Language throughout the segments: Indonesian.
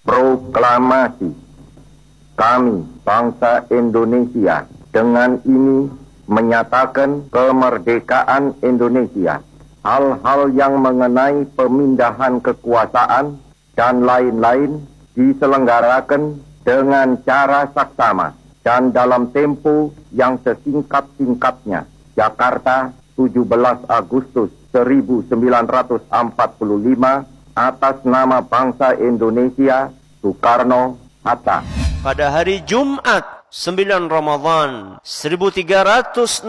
Proklamasi. Kami, bangsa Indonesia, dengan ini menyatakan kemerdekaan Indonesia. Hal-hal yang mengenai pemindahan kekuasaan dan lain-lain diselenggarakan dengan cara saksama dan dalam tempo yang sesingkat-singkatnya. Jakarta, 17 Agustus 1945, atas nama bangsa Indonesia, Soekarno-Hatta. Pada hari Jumat 9 Ramadhan 1364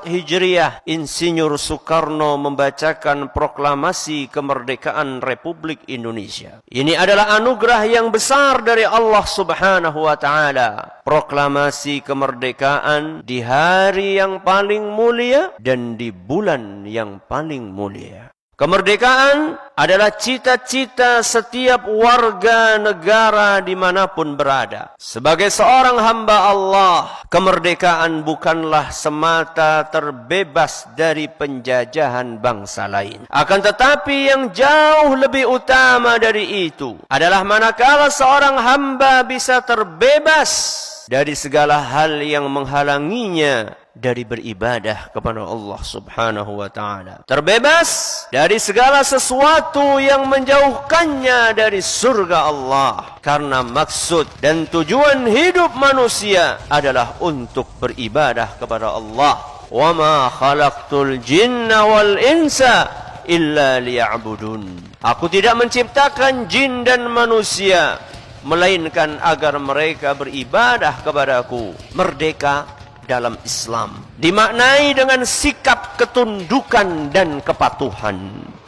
Hijriah, Insinyur Soekarno membacakan proklamasi kemerdekaan Republik Indonesia. Ini adalah anugerah yang besar dari Allah Subhanahu wa Ta'ala. Proklamasi kemerdekaan di hari yang paling mulia dan di bulan yang paling mulia. Kemerdekaan adalah cita-cita setiap warga negara dimanapun berada. Sebagai seorang hamba Allah, kemerdekaan bukanlah semata terbebas dari penjajahan bangsa lain. Akan tetapi yang jauh lebih utama dari itu adalah manakala seorang hamba bisa terbebas dari segala hal yang menghalanginya dari beribadah kepada Allah Subhanahu wa Ta'ala. Terbebas dari segala sesuatu yang menjauhkannya dari surga Allah. Karena maksud dan tujuan hidup manusia adalah untuk beribadah kepada Allah. Wa ma khalaqtul jinna wal insa illa liya'budun. Aku tidak menciptakan jin dan manusia melainkan agar mereka beribadah kepadaku. Merdeka dalam Islam dimaknai dengan sikap ketundukan dan kepatuhan.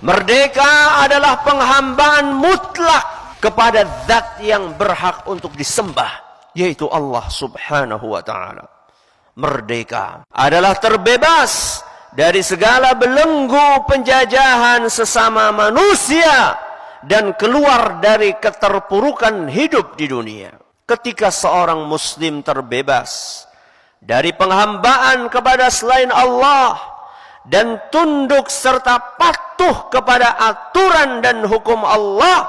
Merdeka adalah penghambaan mutlak kepada zat yang berhak untuk disembah, yaitu Allah Subhanahu wa Ta'ala. Merdeka adalah terbebas dari segala belenggu penjajahan sesama manusia dan keluar dari keterpurukan hidup di dunia. Ketika seorang muslim terbebas dari penghambaan kepada selain Allah dan tunduk serta patuh kepada aturan dan hukum Allah,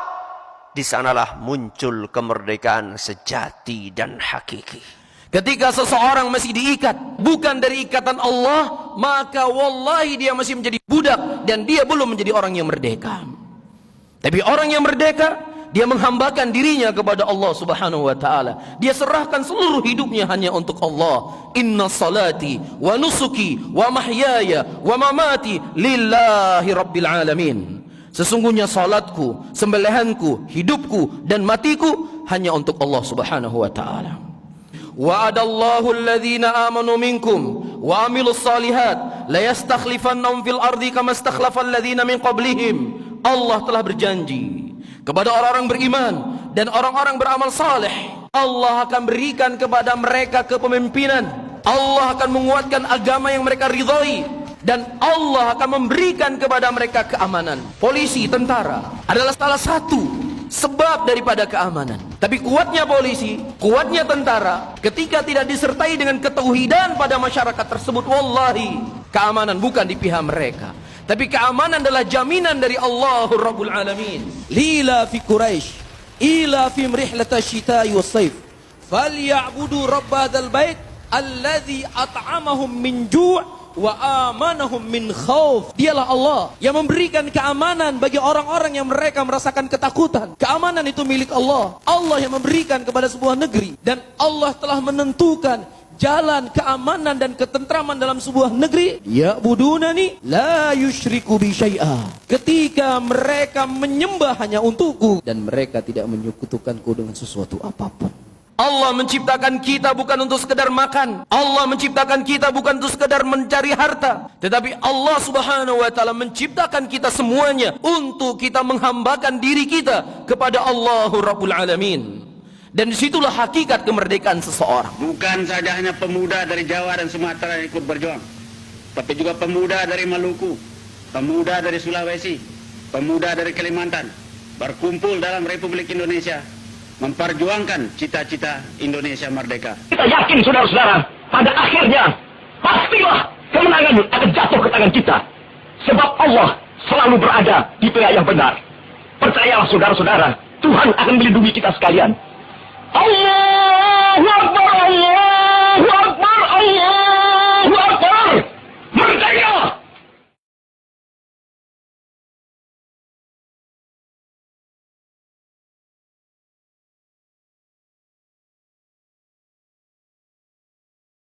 di sanalah muncul kemerdekaan sejati dan hakiki. Ketika seseorang masih diikat bukan dari ikatan Allah, maka wallahi dia masih menjadi budak dan dia belum menjadi orang yang merdeka. Tapi orang yang merdeka, dia menghambakan dirinya kepada Allah Subhanahu wa Ta'ala. Dia serahkan seluruh hidupnya hanya untuk Allah. Inna salati wa nusuki wa mahyaya wa mamati lillahi rabbil alamin. Sesungguhnya salatku, sembelihanku, hidupku dan matiku hanya untuk Allah Subhanahu wa Ta'ala. Wa'adallahu alladhina amanu minkum wa amilus salihat la yastakhlifannahum fil ardi kama istakhlafa alladhina min qablihim. Allah telah berjanji kepada orang-orang beriman dan orang-orang beramal saleh, Allah akan berikan kepada mereka kepemimpinan. Allah akan menguatkan agama yang mereka ridhoi, dan Allah akan memberikan kepada mereka keamanan. Polisi, tentara adalah salah satu sebab daripada keamanan. Tapi kuatnya polisi, kuatnya tentara, ketika tidak disertai dengan ketauhidan pada masyarakat tersebut, wallahi keamanan bukan di pihak mereka, tapi keamanan adalah jaminan dari Allah Rabbul Alamin. Lila fi Quraisy, ila fi rihlata syita'i was-sayf, falyabudu rabb hadzal bait alladzi at'amahum min ju' wa amanahum min khauf. Dialah Allah yang memberikan keamanan bagi orang-orang yang mereka merasakan ketakutan. Keamanan itu milik Allah. Allah yang memberikan kepada sebuah negeri, dan Allah telah menentukan jalan keamanan dan ketentraman dalam sebuah negeri. Ya'budunani la yusyriku bi syai'a. Ketika mereka menyembah hanya untukku dan mereka tidak menyekutukanku dengan sesuatu apapun. Allah menciptakan kita bukan untuk sekedar makan. Allah menciptakan kita bukan untuk sekedar mencari harta. Tetapi Allah Subhanahu wa Ta'ala menciptakan kita semuanya untuk kita menghambakan diri kita kepada Allah Rabbul Alamin. Dan disitulah hakikat kemerdekaan seseorang. Bukan saja hanya pemuda dari Jawa dan Sumatera yang ikut berjuang, tapi juga pemuda dari Maluku, pemuda dari Sulawesi, pemuda dari Kalimantan berkumpul dalam Republik Indonesia, memperjuangkan cita-cita Indonesia merdeka. Kita yakin saudara-saudara, pada akhirnya pastilah kemenangan akan jatuh ke tangan kita, sebab Allah selalu berada di pihak yang benar. Percayalah saudara-saudara, Tuhan akan melindungi kita sekalian. Allahu Akbar,